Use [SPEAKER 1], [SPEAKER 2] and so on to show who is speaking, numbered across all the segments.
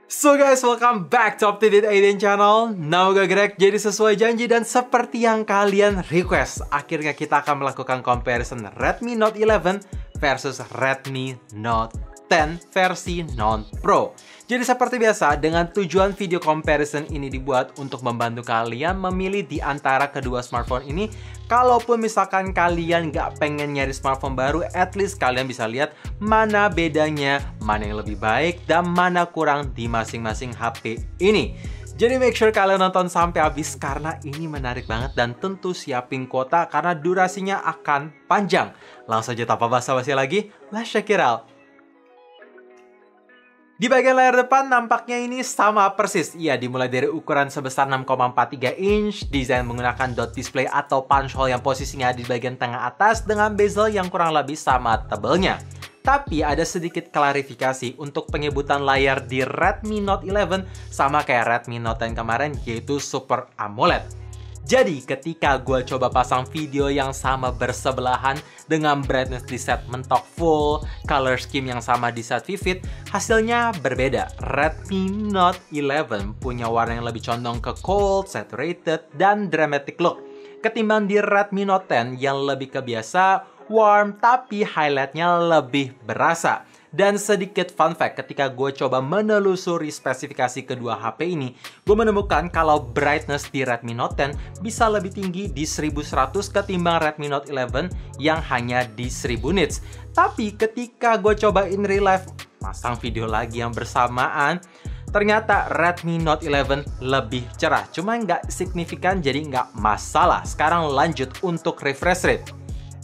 [SPEAKER 1] So guys, welcome back to Updated 18 channel. Nama gue Greg, jadi sesuai janji dan seperti yang kalian request, akhirnya kita akan melakukan comparison Redmi Note 11 versus Redmi Note 10 versi non-Pro. Jadi seperti biasa, dengan tujuan video comparison ini dibuat untuk membantu kalian memilih di antara kedua smartphone ini. Kalaupun misalkan kalian nggak pengen nyari smartphone baru, at least kalian bisa lihat mana bedanya, mana yang lebih baik, dan mana kurang di masing-masing HP ini. Jadi make sure kalian nonton sampai habis karena ini menarik banget dan tentu siapin kuota karena durasinya akan panjang. Langsung aja tanpa basa-basi lagi, let's check it out. Di bagian layar depan nampaknya ini sama persis. Iya, dimulai dari ukuran sebesar 6,43 inch, desain menggunakan dot display atau punch hole yang posisinya di bagian tengah atas dengan bezel yang kurang lebih sama tebelnya. Tapi ada sedikit klarifikasi untuk penyebutan layar di Redmi Note 11 sama kayak Redmi Note 10 kemarin, yaitu Super AMOLED. Jadi ketika gue coba pasang video yang sama bersebelahan dengan brightness di set mentok full, color scheme yang sama di set vivid, hasilnya berbeda. Redmi Note 11 punya warna yang lebih condong ke cold, saturated, dan dramatic look. Ketimbang di Redmi Note 10 yang lebih kebiasa, warm, tapi highlightnya lebih berasa. Dan sedikit fun fact, ketika gue coba menelusuri spesifikasi kedua HP ini, gue menemukan kalau brightness di Redmi Note 10 bisa lebih tinggi di 1100 ketimbang Redmi Note 11 yang hanya di 1000 nits. Tapi ketika gue coba in real life, pasang video lagi yang bersamaan, ternyata Redmi Note 11 lebih cerah. Cuma nggak signifikan, jadi nggak masalah. Sekarang lanjut untuk refresh rate.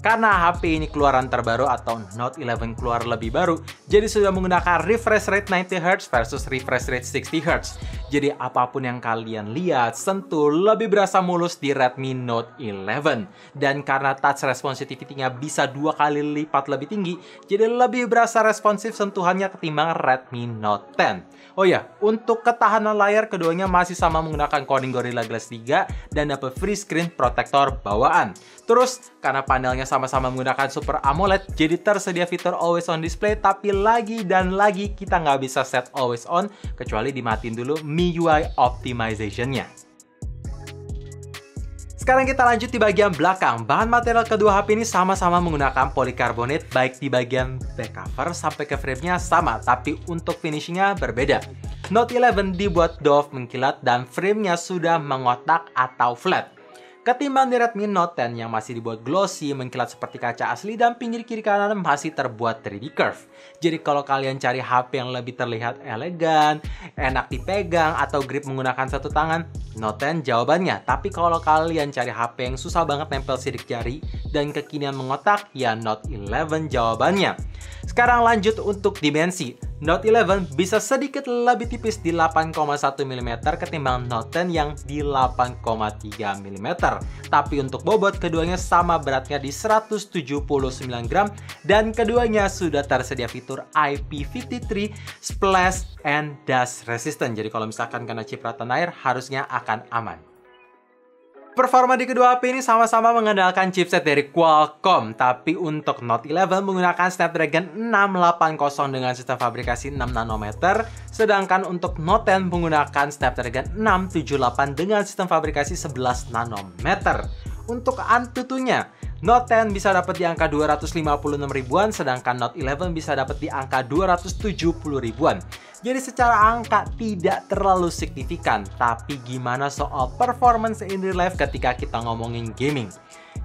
[SPEAKER 1] Karena HP ini keluaran terbaru atau Note 11 keluar lebih baru, jadi sudah menggunakan refresh rate 90Hz versus refresh rate 60Hz. Jadi apapun yang kalian lihat, sentuh lebih berasa mulus di Redmi Note 11. Dan karena touch responsitivity-nya bisa 2 kali lipat lebih tinggi, jadi lebih berasa responsif sentuhannya ketimbang Redmi Note 10. Oh ya, untuk ketahanan layar keduanya masih sama menggunakan Corning Gorilla Glass 3 dan dapat free screen protector bawaan. Terus, karena panelnya sama-sama menggunakan Super AMOLED, jadi tersedia fitur Always On Display, tapi lagi dan lagi kita nggak bisa set Always On, kecuali dimatiin dulu MIUI Optimization-nya. Sekarang kita lanjut di bagian belakang. Bahan material kedua HP ini sama-sama menggunakan polikarbonat, baik di bagian back cover sampai ke frame-nya sama, tapi untuk finishingnya berbeda. Note 11 dibuat doff mengkilat dan frame-nya sudah mengotak atau flat. Ketimbang di Redmi Note 10 yang masih dibuat glossy, mengkilat seperti kaca asli, dan pinggir kiri kanan masih terbuat 3D curve. Jadi kalau kalian cari HP yang lebih terlihat elegan, enak dipegang, atau grip menggunakan satu tangan, Note 10 jawabannya. Tapi kalau kalian cari HP yang susah banget nempel sidik jari dan kekinian mengotak, ya Note 11 jawabannya. Sekarang lanjut untuk dimensi. Note 11 bisa sedikit lebih tipis di 8,1 mm ketimbang Note 10 yang di 8,3 mm. Tapi untuk bobot keduanya sama beratnya di 179 gram dan keduanya sudah tersedia fitur IP53 splash and dust resistant. Jadi kalau misalkan kena cipratan air harusnya akan aman. Performa di kedua HP ini sama-sama mengandalkan chipset dari Qualcomm, tapi untuk Note 11 menggunakan Snapdragon 680 dengan sistem fabrikasi 6 nanometer, sedangkan untuk Note 10 menggunakan Snapdragon 678 dengan sistem fabrikasi 11 nanometer. Untuk Antutunya, Note 10 bisa dapat di angka 256 ribuan, sedangkan Note 11 bisa dapat di angka 270 ribuan. Jadi secara angka tidak terlalu signifikan, tapi gimana soal performance in real life ketika kita ngomongin gaming?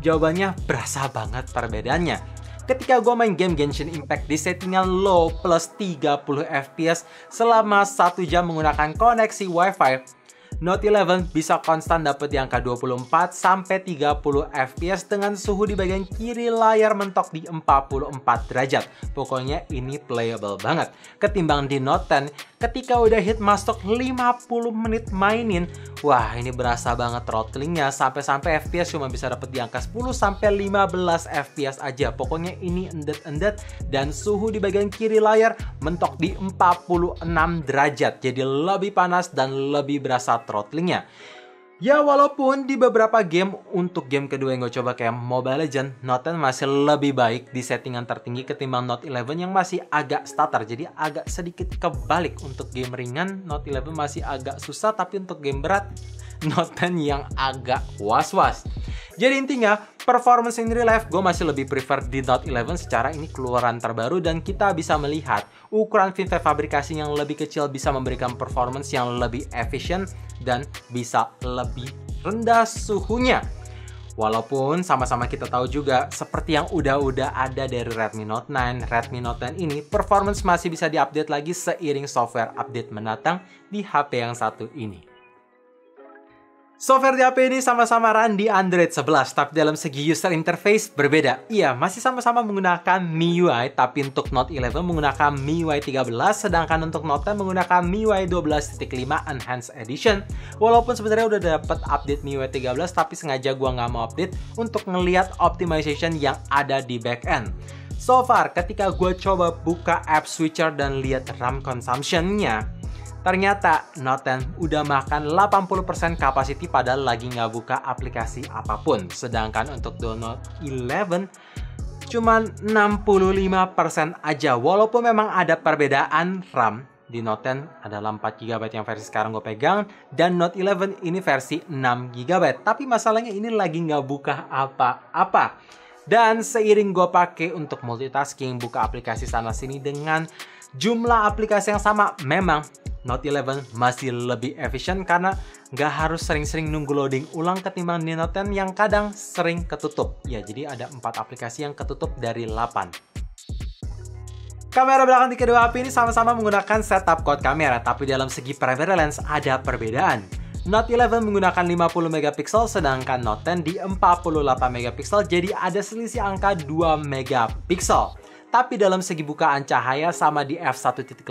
[SPEAKER 1] Jawabannya berasa banget perbedaannya. Ketika gue main game Genshin Impact di settingan low plus 30 fps selama 1 jam menggunakan koneksi Wi-Fi, Note 11 bisa konstan dapat di angka 24 sampai 30 fps dengan suhu di bagian kiri layar mentok di 44 derajat. Pokoknya ini playable banget. Ketimbang di Note 10, ketika udah hit masuk 50 menit mainin, wah ini berasa banget throttlingnya sampai-sampai fps cuma bisa dapat di angka 10 sampai 15 fps aja. Pokoknya ini endet-endet dan suhu di bagian kiri layar mentok di 46 derajat. Jadi lebih panas dan lebih berasa throttlingnya. Ya walaupun di beberapa game, untuk game kedua yang gue coba kayak Mobile Legends, Note 10 masih lebih baik di settingan tertinggi ketimbang Note 11 yang masih agak starter. Jadi agak sedikit kebalik, untuk game ringan Note 11 masih agak susah, tapi untuk game berat Note 10 yang agak was-was. Jadi intinya, performance in real life gue masih lebih prefer di Note 11 secara ini keluaran terbaru, dan kita bisa melihat ukuran FinFET fabrikasi yang lebih kecil bisa memberikan performance yang lebih efisien dan bisa lebih rendah suhunya. Walaupun sama-sama kita tahu juga, seperti yang udah ada dari Redmi Note 9, Redmi Note 10 ini performance masih bisa diupdate lagi seiring software update mendatang di HP yang satu ini. Software di HP ini sama-sama run di Android 11, tapi dalam segi user interface berbeda. Iya, masih sama-sama menggunakan MIUI, tapi untuk Note 11 menggunakan MIUI 13, sedangkan untuk Note 10 menggunakan MIUI 12.5 Enhanced Edition. Walaupun sebenarnya udah dapat update MIUI 13, tapi sengaja gua nggak mau update untuk ngelihat optimization yang ada di backend. So far, ketika gua coba buka app switcher dan lihat RAM consumption-nya, ternyata Note 10 udah makan 80% capacity padahal lagi nggak buka aplikasi apapun. Sedangkan untuk Note 11 cuman 65% aja. Walaupun memang ada perbedaan RAM. Di Note 10 adalah 4GB yang versi sekarang gue pegang, dan Note 11 ini versi 6GB. Tapi masalahnya ini lagi nggak buka apa-apa. Dan seiring gue pakai untuk multitasking, buka aplikasi sana-sini dengan jumlah aplikasi yang sama, memang Note 11 masih lebih efisien karena nggak harus sering-sering nunggu loading ulang ketimbang di Note 10 yang kadang sering ketutup. Ya, jadi ada 4 aplikasi yang ketutup dari 8. Kamera belakang di kedua HP ini sama-sama menggunakan setup quad kamera, tapi dalam segi primary lens ada perbedaan. Note 11 menggunakan 50MP, sedangkan Note 10 di 48MP, jadi ada selisih angka 2MP. Tapi dalam segi bukaan cahaya sama di f1.8,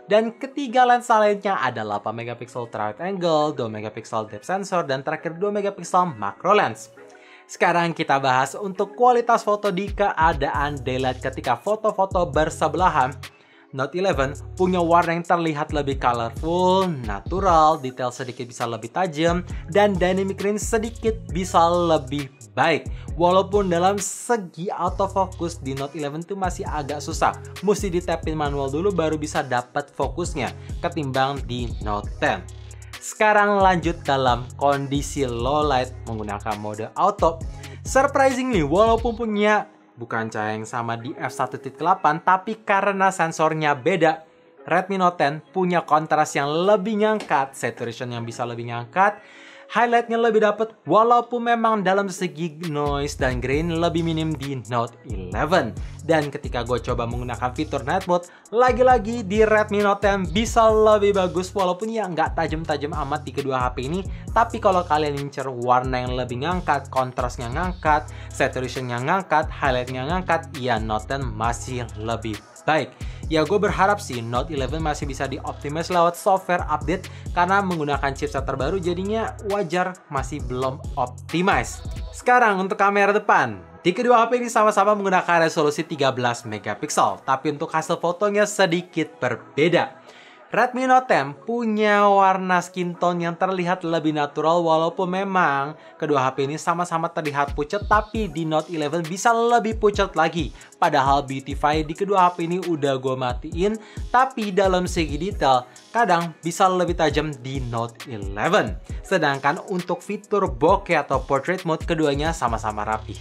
[SPEAKER 1] dan ketiga lensa lainnya ada 8MP wide angle, 2MP depth sensor, dan terakhir 2MP macro lens. Sekarang kita bahas untuk kualitas foto di keadaan daylight ketika foto-foto bersebelahan. Note 11 punya warna yang terlihat lebih colorful, natural, detail sedikit bisa lebih tajam, dan dynamic range sedikit bisa lebih baik. Walaupun dalam segi autofocus di Note 11 itu masih agak susah, mesti ditapin manual dulu baru bisa dapat fokusnya ketimbang di Note 10. Sekarang lanjut dalam kondisi low light menggunakan mode auto. Surprisingly, walaupun punya bukan cahaya yang sama di f1.8, tapi karena sensornya beda, Redmi Note 10 punya kontras yang lebih ngangkat, saturation yang bisa lebih ngangkat, highlightnya lebih dapat, walaupun memang dalam segi noise dan grain lebih minim di Note 11. Dan ketika gue coba menggunakan fitur night mode, lagi-lagi di Redmi Note 10 bisa lebih bagus, walaupun ya nggak tajam-tajam amat di kedua HP ini. Tapi kalau kalian incer warna yang lebih ngangkat, kontrasnya ngangkat, saturationnya ngangkat, highlightnya ngangkat, ya Note 10 masih lebih baik. Ya gue berharap sih Note 11 masih bisa dioptimize lewat software update, karena menggunakan chipset terbaru jadinya wajar masih belum optimize. Sekarang untuk kamera depan. Di kedua HP ini sama-sama menggunakan resolusi 13MP, tapi untuk hasil fotonya sedikit berbeda. Redmi Note 10 punya warna skin tone yang terlihat lebih natural, walaupun memang kedua HP ini sama-sama terlihat pucat, tapi di Note 11 bisa lebih pucat lagi. Padahal Beautify di kedua HP ini udah gue matiin, tapi dalam segi detail kadang bisa lebih tajam di Note 11. Sedangkan untuk fitur bokeh atau portrait mode keduanya sama-sama rapi.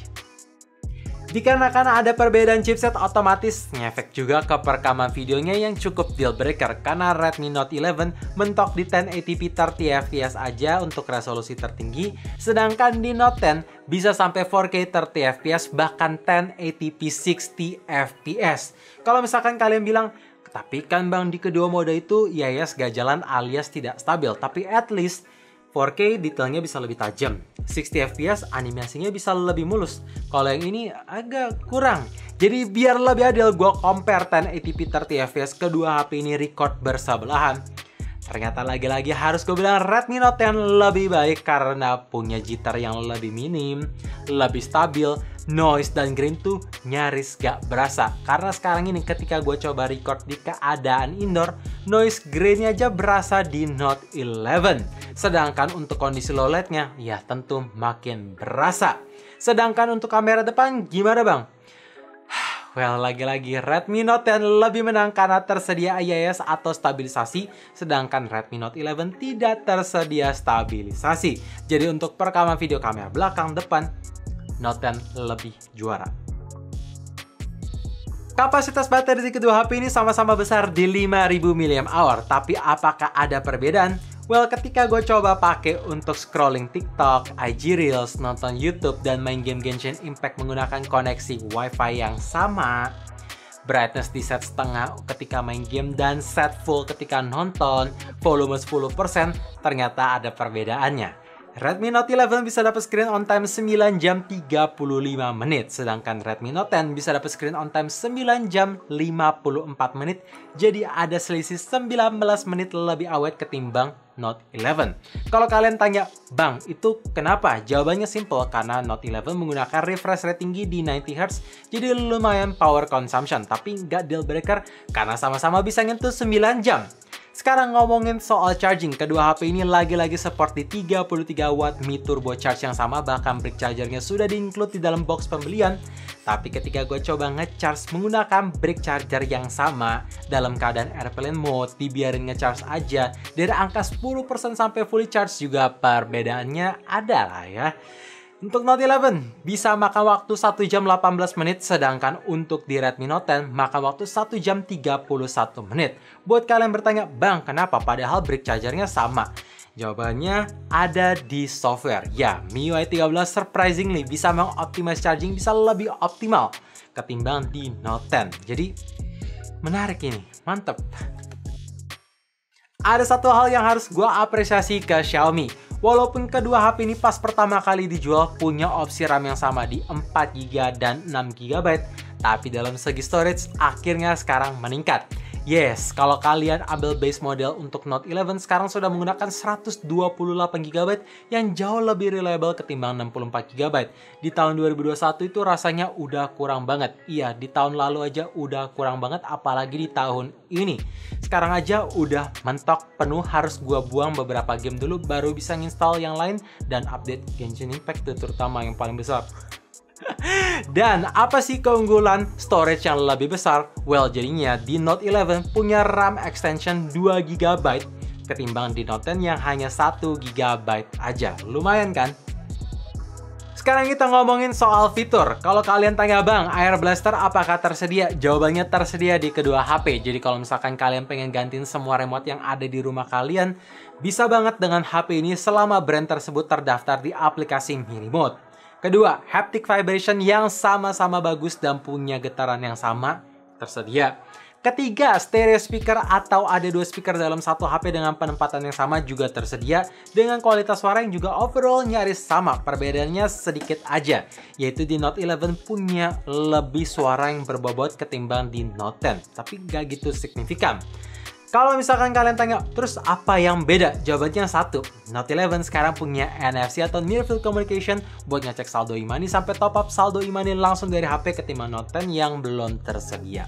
[SPEAKER 1] Dikarenakan ada perbedaan chipset, otomatis ngefek juga ke perekaman videonya yang cukup deal breaker, karena Redmi Note 11 mentok di 1080p 30fps aja untuk resolusi tertinggi, sedangkan di Note 10 bisa sampai 4K 30fps bahkan 1080p 60fps. Kalau misalkan kalian bilang, tapi kan bang di kedua mode itu ya gak jalan alias tidak stabil, tapi at least 4K detailnya bisa lebih tajam, 60fps animasinya bisa lebih mulus. Kalau yang ini agak kurang. Jadi biar lebih adil, gue compare 1080p 30fps kedua HP ini record bersebelahan. Ternyata lagi-lagi harus gue bilang Redmi Note 10 lebih baik karena punya jitter yang lebih minim, lebih stabil, noise dan grain tuh nyaris gak berasa. Karena sekarang ini ketika gue coba record di keadaan indoor, noise grain-nya aja berasa di Note 11. Sedangkan untuk kondisi low light-nya, ya tentu makin berasa. Sedangkan untuk kamera depan, gimana bang? Well, lagi-lagi Redmi Note 10 lebih menang karena tersedia IIS atau stabilisasi, sedangkan Redmi Note 11 tidak tersedia stabilisasi. Jadi untuk perekaman video kamera belakang depan, Note 10 lebih juara. Kapasitas baterai di kedua HP ini sama-sama besar di 5000 mAh, tapi apakah ada perbedaan? Well, ketika gue coba pakai untuk scrolling TikTok, IG Reels, nonton YouTube, dan main game Genshin Impact menggunakan koneksi Wi-Fi yang sama, brightness di set setengah ketika main game dan set full ketika nonton, volume 10%, ternyata ada perbedaannya. Redmi Note 11 bisa dapat screen on time 9 jam 35 menit, sedangkan Redmi Note 10 bisa dapat screen on time 9 jam 54 menit, jadi ada selisih 19 menit lebih awet ketimbang Note 11. Kalau kalian tanya, bang, itu kenapa? Jawabannya simple, karena Note 11 menggunakan refresh rate tinggi di 90Hz, jadi lumayan power consumption, tapi nggak deal breaker karena sama-sama bisa nyentuh 9 jam. Sekarang ngomongin soal charging, kedua HP ini lagi-lagi support di 33 watt Mi Turbo Charge yang sama, bahkan brick chargernya sudah di-include di dalam box pembelian. Tapi ketika gue coba nge-charge menggunakan brick charger yang sama, dalam keadaan airplane mode, dibiarin nge-charge aja, dari angka 10% sampai fully charge juga perbedaannya ada lah ya. Untuk Note 11 bisa makan waktu 1 jam 18 menit, sedangkan untuk di Redmi Note 10 makan waktu 1 jam 31 menit. Buat kalian bertanya, bang kenapa padahal brick chargernya sama? Jawabannya ada di software. Ya, MIUI 13 surprisingly bisa mengoptimize charging bisa lebih optimal ketimbang di Note 10. Jadi menarik ini, mantep. Ada satu hal yang harus gue apresiasi ke Xiaomi. Walaupun kedua HP ini pas pertama kali dijual punya opsi RAM yang sama di 4GB dan 6GB, tapi dalam segi storage akhirnya sekarang meningkat. Yes, kalau kalian ambil base model untuk Note 11 sekarang sudah menggunakan 128GB yang jauh lebih reliable ketimbang 64GB. Di tahun 2021 itu rasanya udah kurang banget. Iya, di tahun lalu aja udah kurang banget, apalagi di tahun ini. Sekarang aja udah mentok penuh, harus gua buang beberapa game dulu baru bisa nginstall yang lain dan update Genshin Impact terutama yang paling besar. Dan apa sih keunggulan storage yang lebih besar? Well, jadinya di Note 11 punya RAM extension 2GB ketimbang di Note 10 yang hanya 1GB aja. Lumayan kan? Sekarang kita ngomongin soal fitur. Kalau kalian tanya, bang, Air Blaster apakah tersedia? Jawabannya tersedia di kedua HP. Jadi kalau misalkan kalian pengen gantiin semua remote yang ada di rumah kalian, bisa banget dengan HP ini selama brand tersebut terdaftar di aplikasi Mi Remote. Kedua, haptic vibration yang sama-sama bagus dan punya getaran yang sama tersedia. Ketiga, stereo speaker atau ada dua speaker dalam satu HP dengan penempatan yang sama juga tersedia dengan kualitas suara yang juga overall nyaris sama. Perbedaannya sedikit aja, yaitu di Note 11 punya lebih suara yang berbobot ketimbang di Note 10, tapi gak gitu signifikan. Kalau misalkan kalian tanya, terus apa yang beda? Jawabannya satu, Note 11 sekarang punya NFC atau Near Field Communication buat ngecek saldo e-money sampai top up saldo e-money langsung dari HP ketimbang Note 10 yang belum tersedia.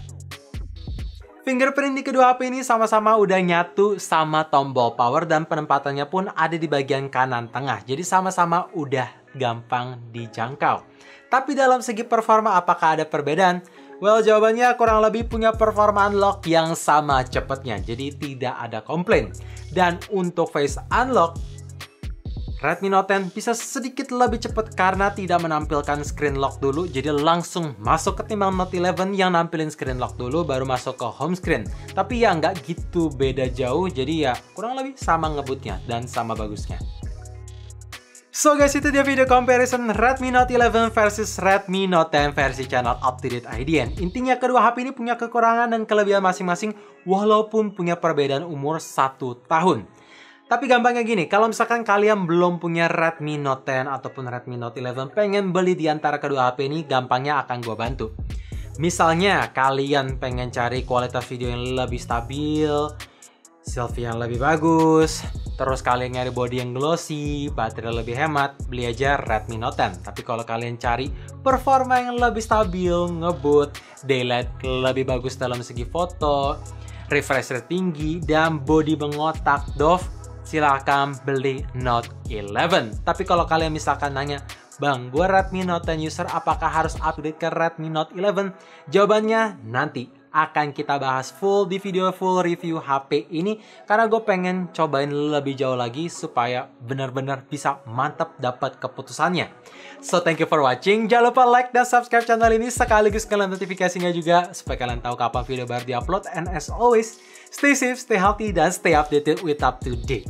[SPEAKER 1] Fingerprint di kedua HP ini sama-sama udah nyatu sama tombol power dan penempatannya pun ada di bagian kanan tengah. Jadi sama-sama udah gampang dijangkau. Tapi dalam segi performa apakah ada perbedaan? Well, jawabannya kurang lebih punya performa unlock yang sama cepatnya, jadi tidak ada komplain. Dan untuk face unlock, Redmi Note 10 bisa sedikit lebih cepat karena tidak menampilkan screen lock dulu, jadi langsung masuk ketimbang Note 11 yang nampilin screen lock dulu baru masuk ke home screen. Tapi ya nggak gitu beda jauh, jadi ya kurang lebih sama ngebutnya dan sama bagusnya. So guys, itu dia video comparison Redmi Note 11 versus Redmi Note 10 versi channel UpToDate IDN. Intinya kedua HP ini punya kekurangan dan kelebihan masing-masing walaupun punya perbedaan umur 1 tahun. Tapi gampangnya gini, kalau misalkan kalian belum punya Redmi Note 10 ataupun Redmi Note 11 pengen beli di antara kedua HP ini, gampangnya akan gue bantu. Misalnya kalian pengen cari kualitas video yang lebih stabil, selfie yang lebih bagus, terus kalian nyari body yang glossy, baterai lebih hemat, beli aja Redmi Note 10. Tapi kalau kalian cari performa yang lebih stabil, ngebut, daylight lebih bagus dalam segi foto, refresh rate tinggi, dan body mengotak doff, silahkan beli Note 11. Tapi kalau kalian misalkan nanya, Bang, gue Redmi Note 10 user, apakah harus upgrade ke Redmi Note 11? Jawabannya nanti akan kita bahas full di video full review HP ini, karena gue pengen cobain lebih jauh lagi supaya benar-benar bisa mantap dapat keputusannya. So thank you for watching, jangan lupa like dan subscribe channel ini, sekaligus kalian notifikasinya juga supaya kalian tahu kapan video baru diupload. And as always, stay safe, stay healthy, dan stay updated with up to date.